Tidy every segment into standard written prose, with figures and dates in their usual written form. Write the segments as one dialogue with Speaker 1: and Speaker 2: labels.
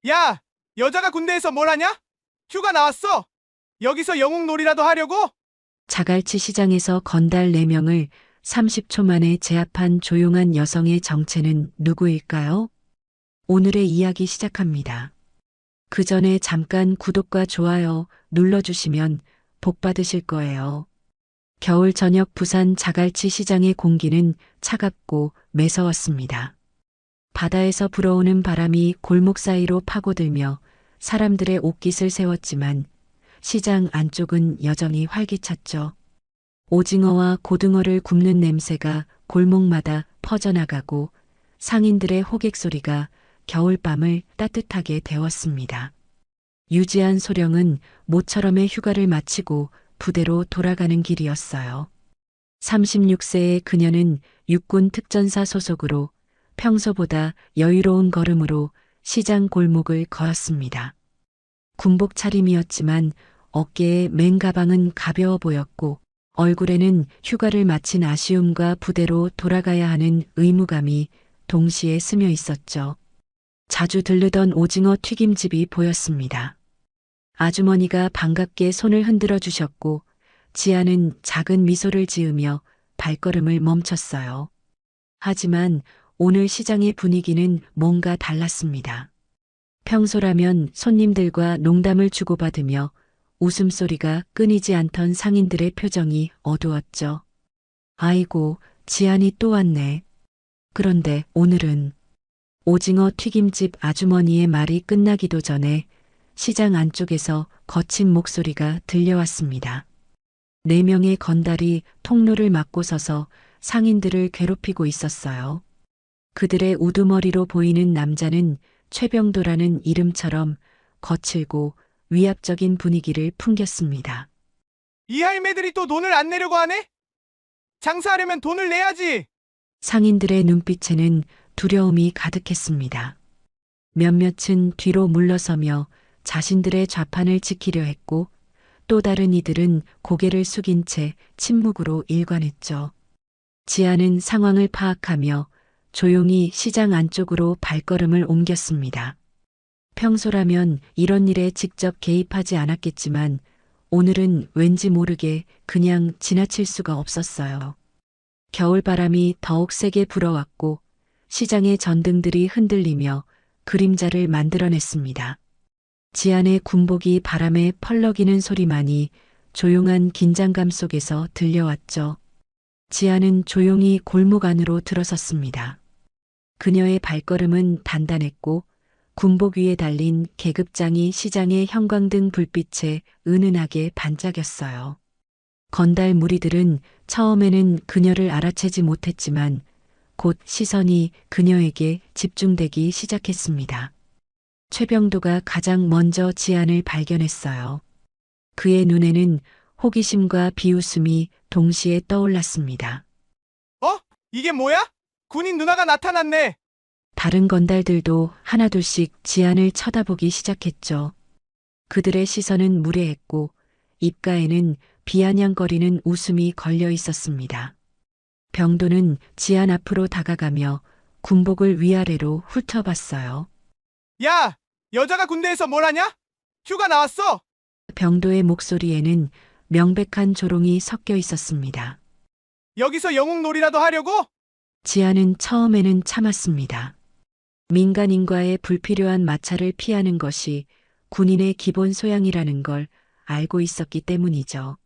Speaker 1: 야, 여자가 군대에서 뭘 하냐? 휴가 나왔어. 여기서 영웅놀이라도 하려고?
Speaker 2: 자갈치 시장에서 건달 4명을 30초 만에 제압한 조용한 여성의 정체는 누구일까요? 오늘의 이야기 시작합니다. 그 전에 잠깐 구독과 좋아요 눌러주시면 복 받으실 거예요. 겨울 저녁 부산 자갈치 시장의 공기는 차갑고 매서웠습니다. 바다에서 불어오는 바람이 골목 사이로 파고들며 사람들의 옷깃을 세웠지만 시장 안쪽은 여전히 활기찼죠. 오징어와 고등어를 굽는 냄새가 골목마다 퍼져나가고 상인들의 호객 소리가 겨울밤을 따뜻하게 데웠습니다. 유지한 소령은 모처럼의 휴가를 마치고 부대로 돌아가는 길이었어요. 36세의 그녀는 육군 특전사 소속으로 평소보다 여유로운 걸음으로 시장 골목을 걸었습니다. 군복 차림이었지만 어깨에 맨 가방은 가벼워 보였고 얼굴에는 휴가를 마친 아쉬움과 부대로 돌아가야 하는 의무감이 동시에 스며 있었죠. 자주 들르던 오징어 튀김집이 보였습니다. 아주머니가 반갑게 손을 흔들어 주셨고 지아는 작은 미소를 지으며 발걸음을 멈췄어요. 하지만 오늘 시장의 분위기는 뭔가 달랐습니다. 평소라면 손님들과 농담을 주고받으며 웃음소리가 끊이지 않던 상인들의 표정이 어두웠죠. 아이고, 지안이 또 왔네. 그런데 오늘은 오징어 튀김집 아주머니의 말이 끝나기도 전에 시장 안쪽에서 거친 목소리가 들려왔습니다. 4명의 건달이 통로를 막고 서서 상인들을 괴롭히고 있었어요. 그들의 우두머리로 보이는 남자는 최병도라는 이름처럼 거칠고 위압적인 분위기를 풍겼습니다.
Speaker 1: 이 할매들이 또 돈을 안 내려고 하네? 장사하려면 돈을 내야지.
Speaker 2: 상인들의 눈빛에는 두려움이 가득했습니다. 몇몇은 뒤로 물러서며 자신들의 좌판을 지키려 했고 또 다른 이들은 고개를 숙인 채 침묵으로 일관했죠. 지아는 상황을 파악하며 조용히 시장 안쪽으로 발걸음을 옮겼습니다. 평소라면 이런 일에 직접 개입하지 않았겠지만 오늘은 왠지 모르게 그냥 지나칠 수가 없었어요. 겨울바람이 더욱 세게 불어왔고 시장의 전등들이 흔들리며 그림자를 만들어냈습니다. 지안의 군복이 바람에 펄럭이는 소리만이 조용한 긴장감 속에서 들려왔죠. 지안은 조용히 골목 안으로 들어섰습니다. 그녀의 발걸음은 단단했고 군복 위에 달린 계급장이 시장의 형광등 불빛에 은은하게 반짝였어요. 건달 무리들은 처음에는 그녀를 알아채지 못했지만 곧 시선이 그녀에게 집중되기 시작했습니다. 최병도가 가장 먼저 지안을 발견했어요. 그의 눈에는 호기심과 비웃음이 동시에 떠올랐습니다.
Speaker 1: 어? 이게 뭐야? 군인 누나가 나타났네.
Speaker 2: 다른 건달들도 하나둘씩 지안을 쳐다보기 시작했죠. 그들의 시선은 무례했고 입가에는 비아냥거리는 웃음이 걸려 있었습니다. 병도는 지안 앞으로 다가가며 군복을 위아래로 훑어봤어요.
Speaker 1: 야, 여자가 군대에서 뭘 하냐? 휴가 나왔어.
Speaker 2: 병도의 목소리에는 명백한 조롱이 섞여 있었습니다.
Speaker 1: 여기서 영웅놀이라도 하려고?
Speaker 2: 지안은 처음에는 참았습니다. 민간인과의 불필요한 마찰을 피하는 것이 군인의 기본 소양이라는 걸 알고 있었기 때문이죠.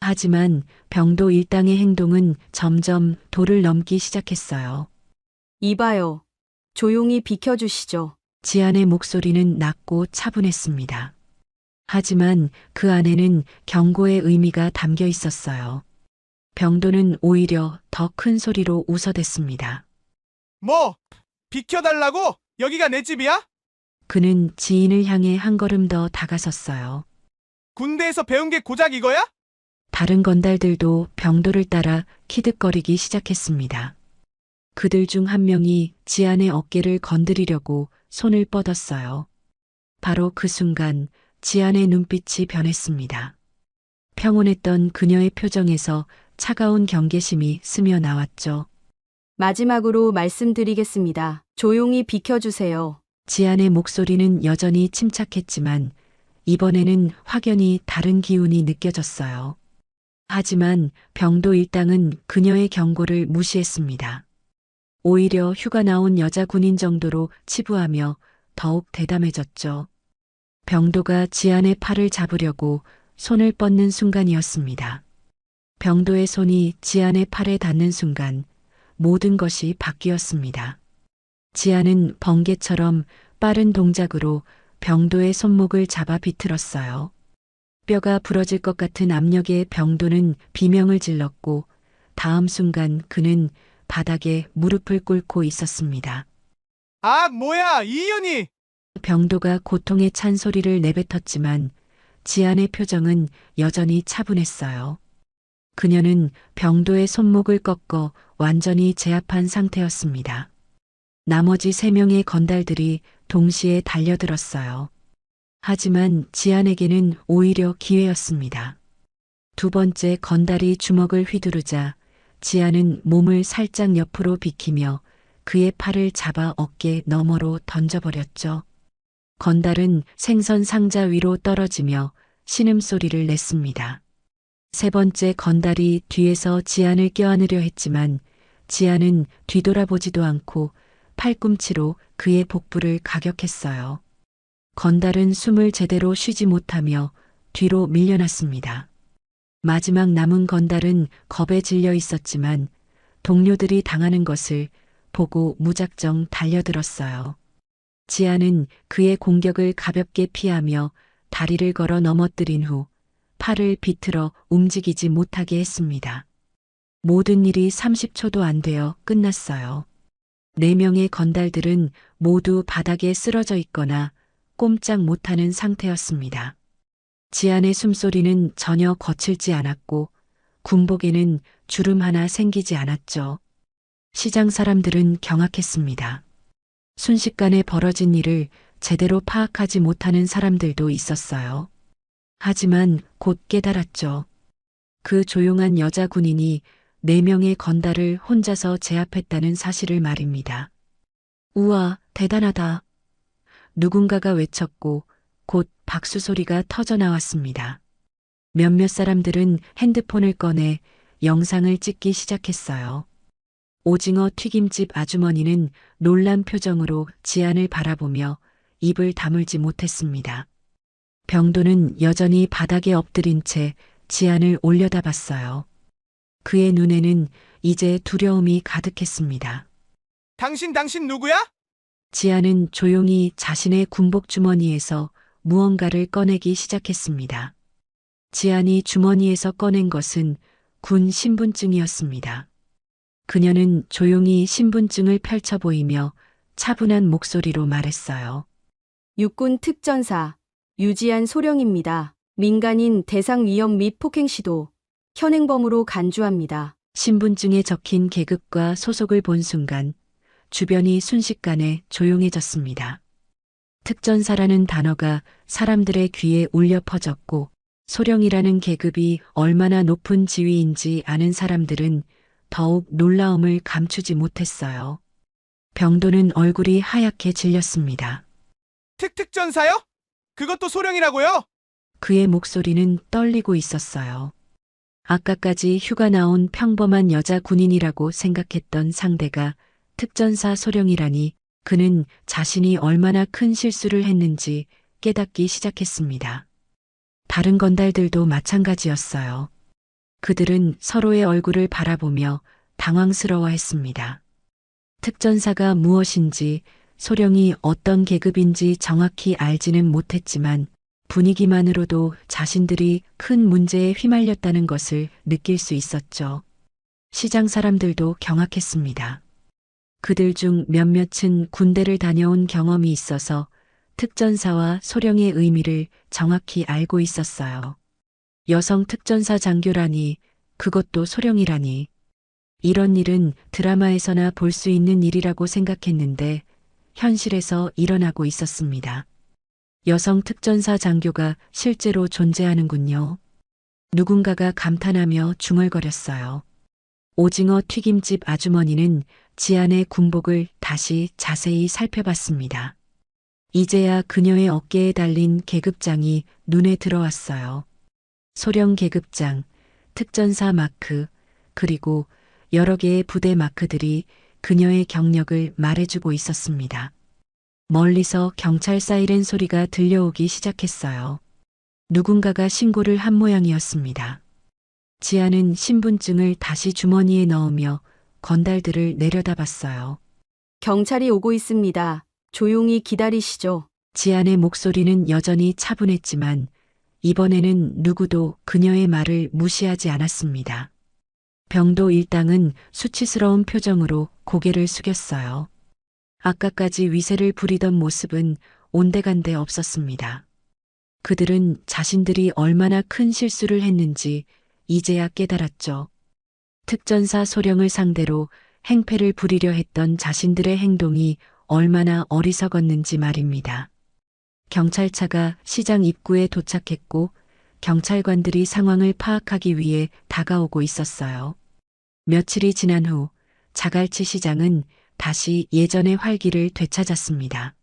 Speaker 2: 하지만 병도 일당의 행동은 점점 도를 넘기 시작했어요.
Speaker 3: 이봐요. 조용히 비켜주시죠.
Speaker 2: 지안의 목소리는 낮고 차분했습니다. 하지만 그 안에는 경고의 의미가 담겨 있었어요. 병도는 오히려 더 큰 소리로 웃어댔습니다.
Speaker 1: 뭐? 비켜달라고? 여기가 내 집이야?
Speaker 2: 그는 지인을 향해 한 걸음 더 다가섰어요.
Speaker 1: 군대에서 배운 게 고작 이거야?
Speaker 2: 다른 건달들도 병도를 따라 키득거리기 시작했습니다. 그들 중 한 명이 지안의 어깨를 건드리려고 손을 뻗었어요. 바로 그 순간 지안의 눈빛이 변했습니다. 평온했던 그녀의 표정에서 차가운 경계심이 스며 나왔죠.
Speaker 3: 마지막으로 말씀드리겠습니다. 조용히 비켜주세요.
Speaker 2: 지안의 목소리는 여전히 침착했지만 이번에는 확연히 다른 기운이 느껴졌어요. 하지만 병도 일당은 그녀의 경고를 무시했습니다. 오히려 휴가 나온 여자 군인 정도로 치부하며 더욱 대담해졌죠. 병도가 지안의 팔을 잡으려고 손을 뻗는 순간이었습니다. 병도의 손이 지안의 팔에 닿는 순간 모든 것이 바뀌었습니다. 지안은 번개처럼 빠른 동작으로 병도의 손목을 잡아 비틀었어요. 뼈가 부러질 것 같은 압력에 병도는 비명을 질렀고 다음 순간 그는 바닥에 무릎을 꿇고 있었습니다.
Speaker 1: 아, 뭐야, 이현이!
Speaker 2: 병도가 고통에 찬 소리를 내뱉었지만 지안의 표정은 여전히 차분했어요. 그녀는 병도의 손목을 꺾어 완전히 제압한 상태였습니다. 나머지 3명의 건달들이 동시에 달려들었어요. 하지만 지안에게는 오히려 기회였습니다. 두 번째 건달이 주먹을 휘두르자 지안은 몸을 살짝 옆으로 비키며 그의 팔을 잡아 어깨 너머로 던져버렸죠. 건달은 생선 상자 위로 떨어지며 신음소리를 냈습니다. 세 번째 건달이 뒤에서 지안을 껴안으려 했지만 지안은 뒤돌아보지도 않고 팔꿈치로 그의 복부를 가격했어요. 건달은 숨을 제대로 쉬지 못하며 뒤로 밀려났습니다. 마지막 남은 건달은 겁에 질려 있었지만 동료들이 당하는 것을 보고 무작정 달려들었어요. 지안은 그의 공격을 가볍게 피하며 다리를 걸어 넘어뜨린 후 팔을 비틀어 움직이지 못하게 했습니다. 모든 일이 30초도 안 되어 끝났어요. 4명의 건달들은 모두 바닥에 쓰러져 있거나 꼼짝 못하는 상태였습니다. 지안의 숨소리는 전혀 거칠지 않았고 군복에는 주름 하나 생기지 않았죠. 시장 사람들은 경악했습니다. 순식간에 벌어진 일을 제대로 파악하지 못하는 사람들도 있었어요. 하지만 곧 깨달았죠. 그 조용한 여자 군인이 4명의 건달을 혼자서 제압했다는 사실을 말입니다. 우와, 대단하다. 누군가가 외쳤고 곧 박수 소리가 터져 나왔습니다. 몇몇 사람들은 핸드폰을 꺼내 영상을 찍기 시작했어요. 오징어 튀김집 아주머니는 놀란 표정으로 지안을 바라보며 입을 다물지 못했습니다. 병도는 여전히 바닥에 엎드린 채 지안을 올려다봤어요. 그의 눈에는 이제 두려움이 가득했습니다.
Speaker 1: 당신 누구야?
Speaker 2: 지안은 조용히 자신의 군복 주머니에서 무언가를 꺼내기 시작했습니다. 지안이 주머니에서 꺼낸 것은 군 신분증이었습니다. 그녀는 조용히 신분증을 펼쳐 보이며 차분한 목소리로 말했어요.
Speaker 3: 육군 특전사 유지한 소령입니다. 민간인 대상 위협 및 폭행 시도 현행범으로 간주합니다.
Speaker 2: 신분증에 적힌 계급과 소속을 본 순간 주변이 순식간에 조용해졌습니다. 특전사라는 단어가 사람들의 귀에 울려 퍼졌고 소령이라는 계급이 얼마나 높은 지위인지 아는 사람들은 더욱 놀라움을 감추지 못했어요. 병도는 얼굴이 하얗게 질렸습니다.
Speaker 1: 특전사요? 그것도 소령이라고요?
Speaker 2: 그의 목소리는 떨리고 있었어요. 아까까지 휴가 나온 평범한 여자 군인이라고 생각했던 상대가 특전사 소령이라니 그는 자신이 얼마나 큰 실수를 했는지 깨닫기 시작했습니다. 다른 건달들도 마찬가지였어요. 그들은 서로의 얼굴을 바라보며 당황스러워했습니다. 특전사가 무엇인지 소령이 어떤 계급인지 정확히 알지는 못했지만 분위기만으로도 자신들이 큰 문제에 휘말렸다는 것을 느낄 수 있었죠. 시장 사람들도 경악했습니다. 그들 중 몇몇은 군대를 다녀온 경험이 있어서 특전사와 소령의 의미를 정확히 알고 있었어요. 여성 특전사 장교라니, 그것도 소령이라니. 이런 일은 드라마에서나 볼 수 있는 일이라고 생각했는데 현실에서 일어나고 있었습니다. 여성 특전사 장교가 실제로 존재하는군요. 누군가가 감탄하며 중얼거렸어요. 오징어 튀김집 아주머니는 지안의 군복을 다시 자세히 살펴봤습니다. 이제야 그녀의 어깨에 달린 계급장이 눈에 들어왔어요. 소령 계급장, 특전사 마크, 그리고 여러 개의 부대 마크들이 그녀의 경력을 말해주고 있었습니다. 멀리서 경찰 사이렌 소리가 들려오기 시작했어요. 누군가가 신고를 한 모양이었습니다. 지아는 신분증을 다시 주머니에 넣으며 건달들을 내려다봤어요.
Speaker 3: 경찰이 오고 있습니다. 조용히 기다리시죠.
Speaker 2: 지안의 목소리는 여전히 차분했지만 이번에는 누구도 그녀의 말을 무시하지 않았습니다. 병도 일당은 수치스러운 표정으로 고개를 숙였어요. 아까까지 위세를 부리던 모습은 온데간데 없었습니다. 그들은 자신들이 얼마나 큰 실수를 했는지 이제야 깨달았죠. 특전사 소령을 상대로 행패를 부리려 했던 자신들의 행동이 얼마나 어리석었는지 말입니다. 경찰차가 시장 입구에 도착했고 경찰관들이 상황을 파악하기 위해 다가오고 있었어요. 며칠이 지난 후 자갈치 시장은 다시 예전의 활기를 되찾았습니다.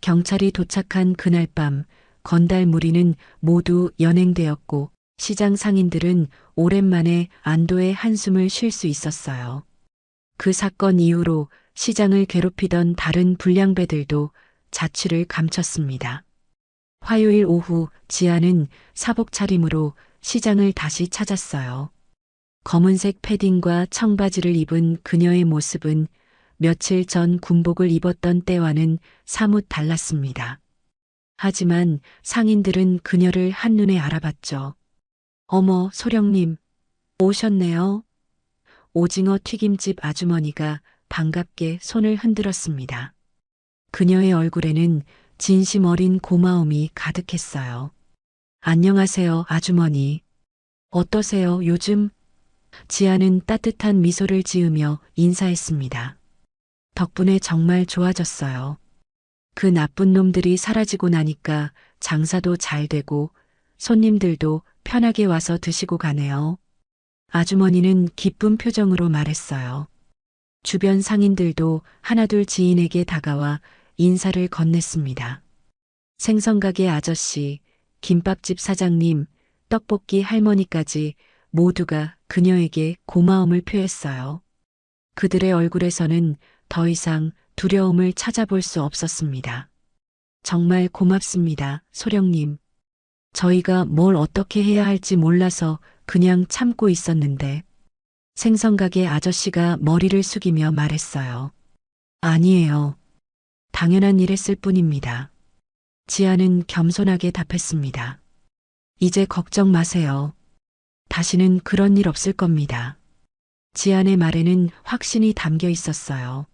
Speaker 2: 경찰이 도착한 그날 밤 건달 무리는 모두 연행되었고 시장 상인들은 오랜만에 안도의 한숨을 쉴 수 있었어요. 그 사건 이후로 시장을 괴롭히던 다른 불량배들도 자취를 감췄습니다. 화요일 오후 지아는 사복 차림으로 시장을 다시 찾았어요. 검은색 패딩과 청바지를 입은 그녀의 모습은 며칠 전 군복을 입었던 때와는 사뭇 달랐습니다. 하지만 상인들은 그녀를 한눈에 알아봤죠. 어머, 소령님, 오셨네요. 오징어 튀김집 아주머니가 반갑게 손을 흔들었습니다. 그녀의 얼굴에는 진심 어린 고마움이 가득했어요. 안녕하세요, 아주머니. 어떠세요, 요즘? 지아는 따뜻한 미소를 지으며 인사했습니다. 덕분에 정말 좋아졌어요. 그 나쁜 놈들이 사라지고 나니까 장사도 잘 되고 손님들도 편하게 와서 드시고 가네요. 아주머니는 기쁜 표정으로 말했어요. 주변 상인들도 하나둘 지인에게 다가와 인사를 건넸습니다. 생선가게 아저씨, 김밥집 사장님, 떡볶이 할머니까지 모두가 그녀에게 고마움을 표했어요. 그들의 얼굴에서는 더 이상 두려움을 찾아볼 수 없었습니다. 정말 고맙습니다, 소령님. 저희가 뭘 어떻게 해야 할지 몰라서 그냥 참고 있었는데. 생선가게 아저씨가 머리를 숙이며 말했어요. 아니에요. 당연한 일 했을 뿐입니다. 지아는 겸손하게 답했습니다. 이제 걱정 마세요. 다시는 그런 일 없을 겁니다. 지안의 말에는 확신이 담겨 있었어요.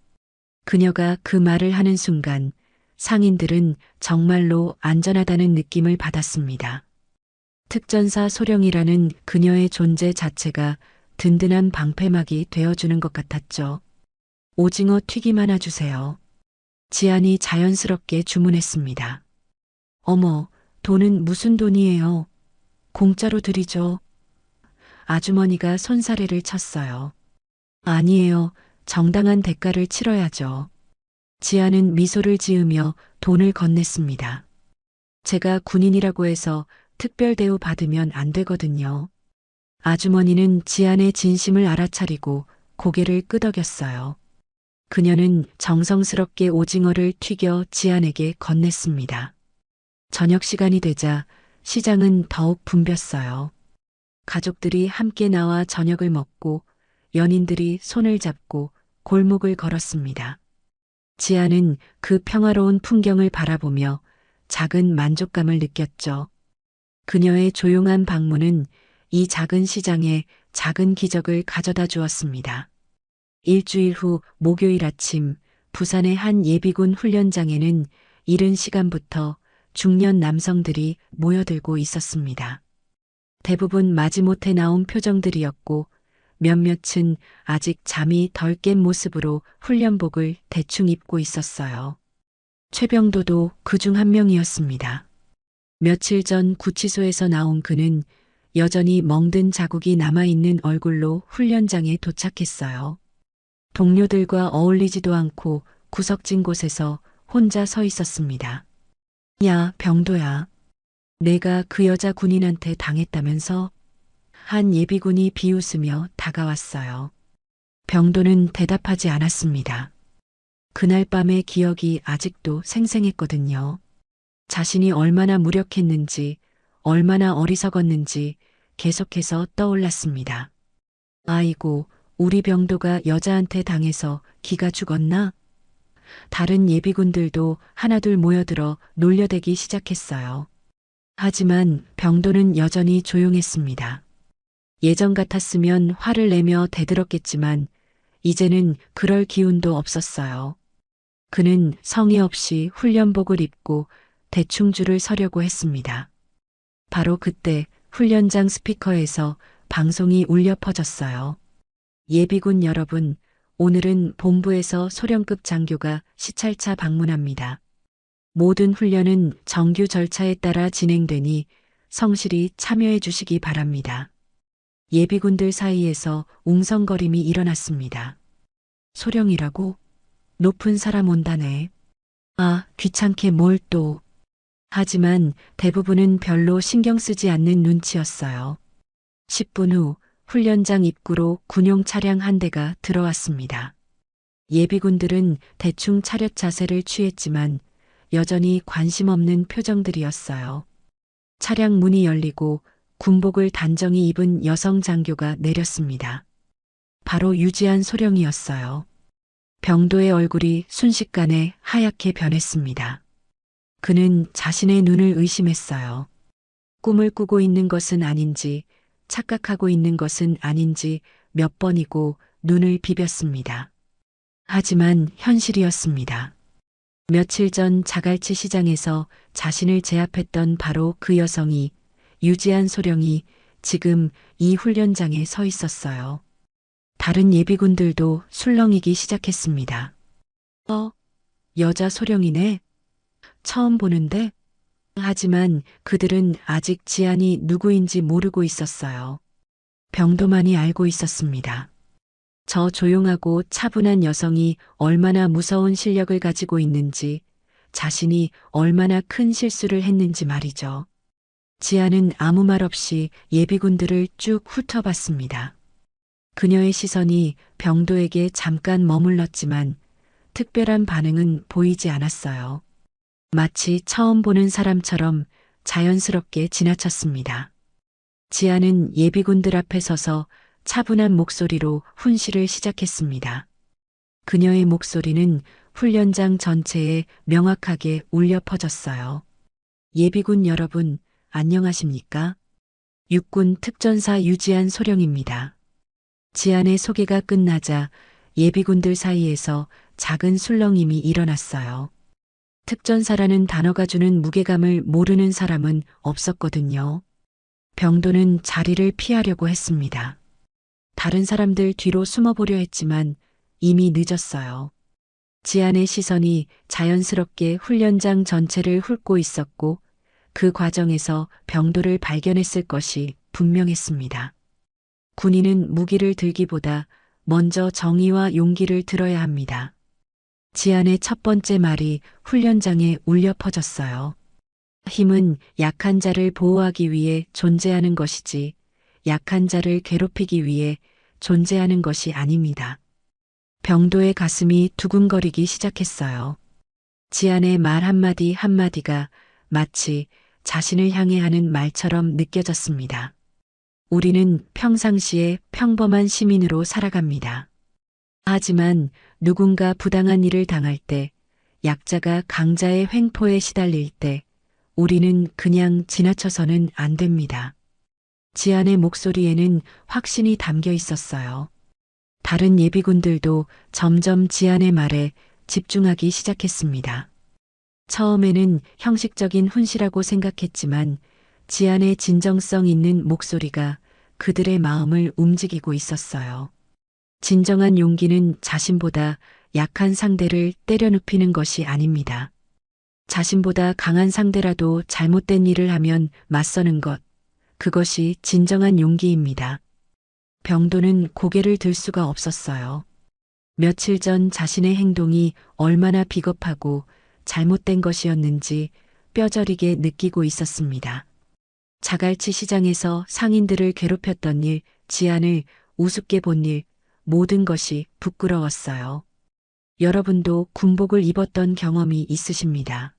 Speaker 2: 그녀가 그 말을 하는 순간 상인들은 정말로 안전하다는 느낌을 받았습니다. 특전사 소령이라는 그녀의 존재 자체가 든든한 방패막이 되어주는 것 같았죠. 오징어 튀김 하나 주세요. 지안이 자연스럽게 주문했습니다. 어머, 돈은 무슨 돈이에요? 공짜로 드리죠. 아주머니가 손사래를 쳤어요. 아니에요. 정당한 대가를 치러야죠. 지아는 미소를 지으며 돈을 건넸습니다. 제가 군인이라고 해서 특별 대우 받으면 안 되거든요. 아주머니는 지안의 진심을 알아차리고 고개를 끄덕였어요. 그녀는 정성스럽게 오징어를 튀겨 지안에게 건넸습니다. 저녁 시간이 되자 시장은 더욱 붐볐어요. 가족들이 함께 나와 저녁을 먹고 연인들이 손을 잡고 골목을 걸었습니다. 지아는 그 평화로운 풍경을 바라보며 작은 만족감을 느꼈죠. 그녀의 조용한 방문은 이 작은 시장에 작은 기적을 가져다 주었습니다. 일주일 후 목요일 아침 부산의 한 예비군 훈련장에는 이른 시간부터 중년 남성들이 모여들고 있었습니다. 대부분 마지못해 나온 표정들이었고 몇몇은 아직 잠이 덜 깬 모습으로 훈련복을 대충 입고 있었어요. 최병도도 그중 한 명이었습니다. 며칠 전 구치소에서 나온 그는 여전히 멍든 자국이 남아있는 얼굴로 훈련장에 도착했어요. 동료들과 어울리지도 않고 구석진 곳에서 혼자 서 있었습니다. 야, 병도야. 내가 그 여자 군인한테 당했다면서? 한 예비군이 비웃으며 다가왔어요. 병도는 대답하지 않았습니다. 그날 밤의 기억이 아직도 생생했거든요. 자신이 얼마나 무력했는지, 얼마나 어리석었는지 계속해서 떠올랐습니다. 아이고, 우리 병도가 여자한테 당해서 기가 죽었나? 다른 예비군들도 하나둘 모여들어 놀려대기 시작했어요. 하지만 병도는 여전히 조용했습니다. 예전 같았으면 화를 내며 대들었겠지만 이제는 그럴 기운도 없었어요. 그는 성의 없이 훈련복을 입고 대충 줄을 서려고 했습니다. 바로 그때 훈련장 스피커에서 방송이 울려 퍼졌어요. 예비군 여러분, 오늘은 본부에서 소령급 장교가 시찰차 방문합니다. 모든 훈련은 정규 절차에 따라 진행되니 성실히 참여해 주시기 바랍니다. 예비군들 사이에서 웅성거림이 일어났습니다. 소령이라고? 높은 사람 온다네. 아, 귀찮게 뭘 또. 하지만 대부분은 별로 신경 쓰지 않는 눈치였어요. 10분 후 훈련장 입구로 군용 차량 한 대가 들어왔습니다. 예비군들은 대충 차렷 자세를 취했지만 여전히 관심 없는 표정들이었어요. 차량 문이 열리고 군복을 단정히 입은 여성 장교가 내렸습니다. 바로 유지한 소령이었어요. 병도의 얼굴이 순식간에 하얗게 변했습니다. 그는 자신의 눈을 의심했어요. 꿈을 꾸고 있는 것은 아닌지, 착각하고 있는 것은 아닌지 몇 번이고 눈을 비볐습니다. 하지만 현실이었습니다. 며칠 전 자갈치 시장에서 자신을 제압했던 바로 그 여성이, 유지한 소령이 지금 이 훈련장에 서 있었어요. 다른 예비군들도 술렁이기 시작했습니다. 여자 소령이네. 처음 보는데? 하지만 그들은 아직 지안이 누구인지 모르고 있었어요. 병도만이 알고 있었습니다. 저 조용하고 차분한 여성이 얼마나 무서운 실력을 가지고 있는지, 자신이 얼마나 큰 실수를 했는지 말이죠. 지안은 아무 말 없이 예비군들을 쭉 훑어봤습니다. 그녀의 시선이 병도에게 잠깐 머물렀지만 특별한 반응은 보이지 않았어요. 마치 처음 보는 사람처럼 자연스럽게 지나쳤습니다. 지안은 예비군들 앞에 서서 차분한 목소리로 훈시를 시작했습니다. 그녀의 목소리는 훈련장 전체에 명확하게 울려 퍼졌어요. 예비군 여러분, 안녕하십니까? 육군 특전사 유지한 소령입니다. 지안의 소개가 끝나자 예비군들 사이에서 작은 술렁임이 일어났어요. 특전사라는 단어가 주는 무게감을 모르는 사람은 없었거든요. 병도는 자리를 피하려고 했습니다. 다른 사람들 뒤로 숨어보려 했지만 이미 늦었어요. 지안의 시선이 자연스럽게 훈련장 전체를 훑고 있었고 그 과정에서 병도를 발견했을 것이 분명했습니다. 군인은 무기를 들기보다 먼저 정의와 용기를 들어야 합니다. 지안의 첫 번째 말이 훈련장에 울려 퍼졌어요. 힘은 약한 자를 보호하기 위해 존재하는 것이지 약한 자를 괴롭히기 위해 존재하는 것이 아닙니다. 병도의 가슴이 두근거리기 시작했어요. 지안의 말 한마디 한마디가 마치 자신을 향해 하는 말처럼 느껴졌습니다. 우리는 평상시에 평범한 시민으로 살아갑니다. 하지만 누군가 부당한 일을 당할 때, 약자가 강자의 횡포에 시달릴 때, 우리는 그냥 지나쳐서는 안 됩니다. 지안의 목소리에는 확신이 담겨 있었어요. 다른 예비군들도 점점 지안의 말에 집중하기 시작했습니다. 처음에는 형식적인 훈시라고 생각했지만 지안의 진정성 있는 목소리가 그들의 마음을 움직이고 있었어요. 진정한 용기는 자신보다 약한 상대를 때려눕히는 것이 아닙니다. 자신보다 강한 상대라도 잘못된 일을 하면 맞서는 것, 그것이 진정한 용기입니다. 병도는 고개를 들 수가 없었어요. 며칠 전 자신의 행동이 얼마나 비겁하고 잘못된 것이었는지 뼈저리게 느끼고 있었습니다. 자갈치 시장에서 상인들을 괴롭혔던 일, 지안을 우습게 본 일, 모든 것이 부끄러웠어요. 여러분도 군복을 입었던 경험이 있으십니다.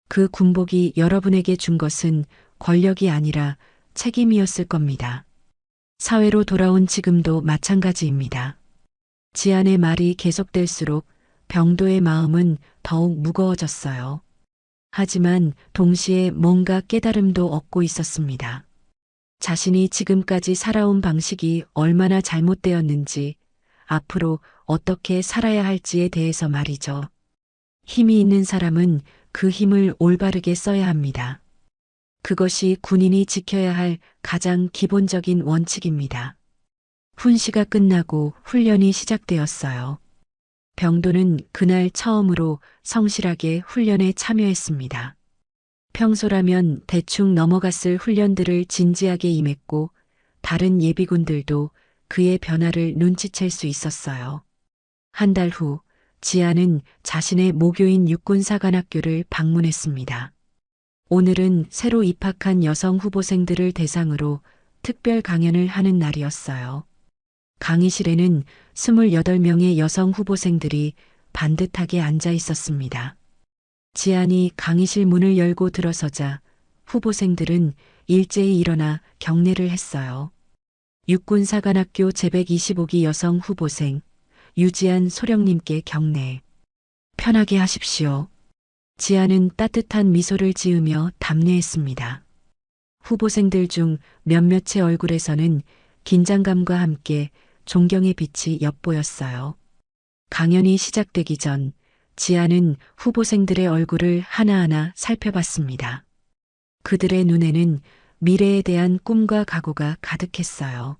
Speaker 2: 그 군복이 여러분에게 준 것은 권력이 아니라 책임이었을 겁니다. 사회로 돌아온 지금도 마찬가지입니다. 지안의 말이 계속될수록 병도의 마음은 더욱 무거워졌어요. 하지만 동시에 뭔가 깨달음도 얻고 있었습니다. 자신이 지금까지 살아온 방식이 얼마나 잘못되었는지, 앞으로 어떻게 살아야 할지에 대해서 말이죠. 힘이 있는 사람은 그 힘을 올바르게 써야 합니다. 그것이 군인이 지켜야 할 가장 기본적인 원칙입니다. 훈시가 끝나고 훈련이 시작되었어요. 병도는 그날 처음으로 성실하게 훈련에 참여했습니다. 평소라면 대충 넘어갔을 훈련들을 진지하게 임했고 다른 예비군들도 그의 변화를 눈치챌 수 있었어요. 한 달 후 지안은 자신의 모교인 육군사관학교를 방문했습니다. 오늘은 새로 입학한 여성 후보생들을 대상으로 특별 강연을 하는 날이었어요. 강의실에는 28명의 여성 후보생들이 반듯하게 앉아 있었습니다. 지안이 강의실 문을 열고 들어서자 후보생들은 일제히 일어나 경례를 했어요. 육군사관학교 제125기 여성 후보생 유지안 소령님께 경례. 편하게 하십시오. 지안은 따뜻한 미소를 지으며 답례했습니다. 후보생들 중 몇몇의 얼굴에서는 긴장감과 함께 존경의 빛이 엿보였어요. 강연이 시작되기 전 지안은 후보생들의 얼굴을 하나하나 살펴봤습니다. 그들의 눈에는 미래에 대한 꿈과 각오가 가득했어요.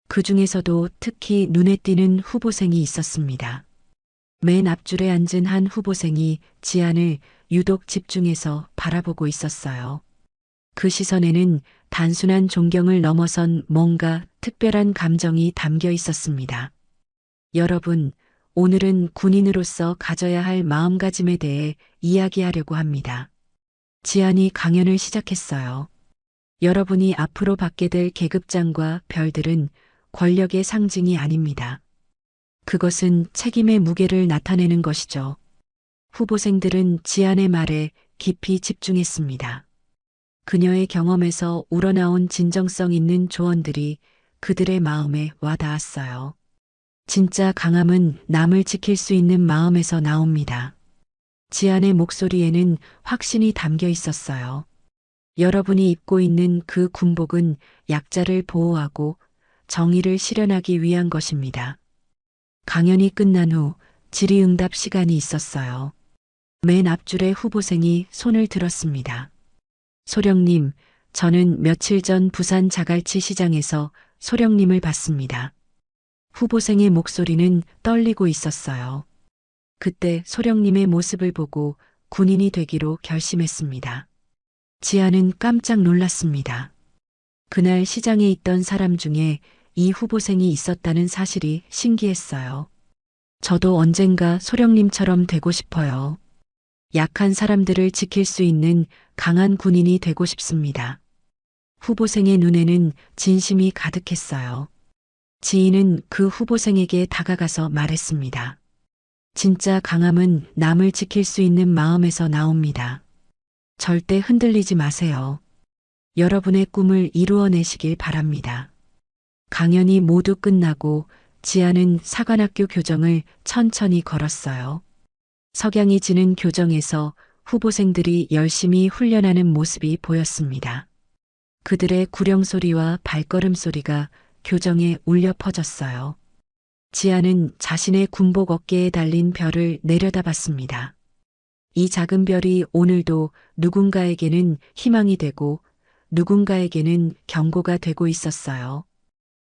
Speaker 2: 그 중에서도 특히 눈에 띄는 후보생이 있었습니다. 맨 앞줄에 앉은 한 후보생이 지안을 유독 집중해서 바라보고 있었어요. 그 시선에는 단순한 존경을 넘어선 뭔가 특별한 감정이 담겨 있었습니다. 여러분, 오늘은 군인으로서 가져야 할 마음가짐에 대해 이야기하려고 합니다. 지안이 강연을 시작했어요. 여러분이 앞으로 받게 될 계급장과 별들은 권력의 상징이 아닙니다. 그것은 책임의 무게를 나타내는 것이죠. 후보생들은 지안의 말에 깊이 집중했습니다. 그녀의 경험에서 우러나온 진정성 있는 조언들이 그들의 마음에 와닿았어요. 진짜 강함은 남을 지킬 수 있는 마음에서 나옵니다. 지안의 목소리에는 확신이 담겨 있었어요. 여러분이 입고 있는 그 군복은 약자를 보호하고 정의를 실현하기 위한 것입니다. 강연이 끝난 후 질의응답 시간이 있었어요. 맨 앞줄의 후보생이 손을 들었습니다. 소령님, 저는 며칠 전 부산 자갈치 시장에서 소령님을 봤습니다. 후보생의 목소리는 떨리고 있었어요. 그때 소령님의 모습을 보고 군인이 되기로 결심했습니다. 지안은 깜짝 놀랐습니다. 그날 시장에 있던 사람 중에 이 후보생이 있었다는 사실이 신기했어요. 저도 언젠가 소령님처럼 되고 싶어요. 약한 사람들을 지킬 수 있는 강한 군인이 되고 싶습니다. 후보생의 눈에는 진심이 가득했어요. 지인은 그 후보생에게 다가가서 말했습니다. 진짜 강함은 남을 지킬 수 있는 마음에서 나옵니다. 절대 흔들리지 마세요. 여러분의 꿈을 이루어내시길 바랍니다. 강연이 모두 끝나고 지안은 사관학교 교정을 천천히 걸었어요. 석양이 지는 교정에서 후보생들이 열심히 훈련하는 모습이 보였습니다. 그들의 구령 소리와 발걸음 소리가 교정에 울려 퍼졌어요. 지안은 자신의 군복 어깨에 달린 별을 내려다봤습니다. 이 작은 별이 오늘도 누군가에게는 희망이 되고 누군가에게는 경고가 되고 있었어요.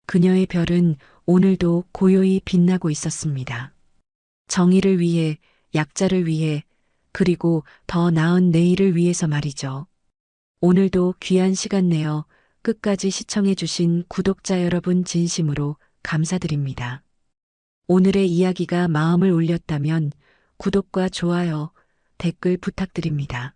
Speaker 2: 그녀의 별은 오늘도 고요히 빛나고 있었습니다. 정의를 위해, 약자를 위해, 그리고 더 나은 내일을 위해서 말이죠. 오늘도 귀한 시간 내어 끝까지 시청해주신 구독자 여러분 진심으로 감사드립니다. 오늘의 이야기가 마음을 울렸다면 구독과 좋아요, 댓글 부탁드립니다.